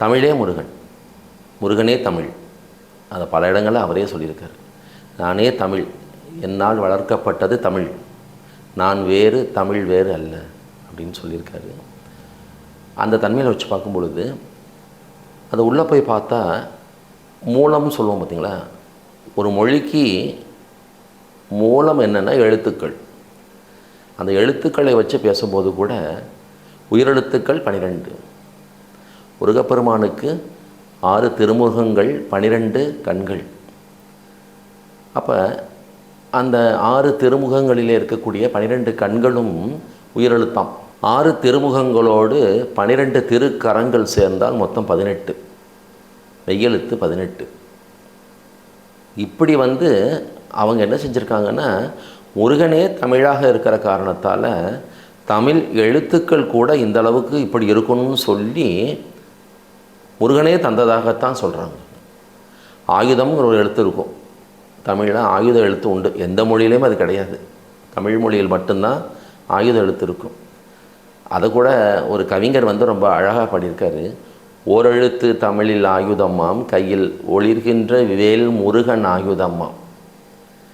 தமிழே முருகன், முருகனே தமிழ். அதை பல இடங்களில் அவரே சொல்லியிருக்கார். நானே தமிழ், என்னால் வளர்க்கப்பட்டது தமிழ், நான் வேறு தமிழ் வேறு அல்ல அப்படின்னு சொல்லியிருக்காரு. அந்த தன்மையில் வச்சு பார்க்கும் பொழுது அதை உள்ளே போய் பார்த்தா மூலம்னு சொல்லுவோம் பார்த்திங்களா. ஒரு மொழிக்கு மூலம் என்னென்னா எழுத்துக்கள். அந்த எழுத்துக்களை வச்சு பேசும்போது கூட உயிரெழுத்துக்கள் 12. முருகப்பெருமானுக்கு 6 திருமுகங்கள், 12 கண்கள். அப்போ அந்த 6 திருமுகங்களிலே இருக்கக்கூடிய 12 கண்களும் உயிரெழுத்தாம். 6 திருமுகங்களோடு 12 திருக்கரங்கள் சேர்ந்தால் மொத்தம் 18. மெய்யெழுத்து 18. இப்படி அவங்க என்ன செஞ்சுருக்காங்கன்னா, முருகனே தமிழாக இருக்கிற காரணத்தால் தமிழ் எழுத்துக்கள் கூட இந்த அளவுக்கு இப்படி இருக்கணும்னு சொல்லி முருகனே தந்ததாகத்தான் சொல்கிறாங்க. ஆயுதம்ங்கிற ஒரு எழுத்து இருக்கும் தமிழில். ஆயுத எழுத்து உண்டு, எந்த மொழியிலையும் அது கிடையாது. தமிழ் மொழியில் மட்டும்தான் ஆயுத எழுத்து இருக்கும். அதை கூட ஒரு கவிஞர் ரொம்ப அழகாக பாடியிருக்காரு. ஓரெழுத்து தமிழில் ஆயுதம்மாம், கையில் ஒளிர்கின்ற வேல் முருகன் ஆயுதம்மாம்.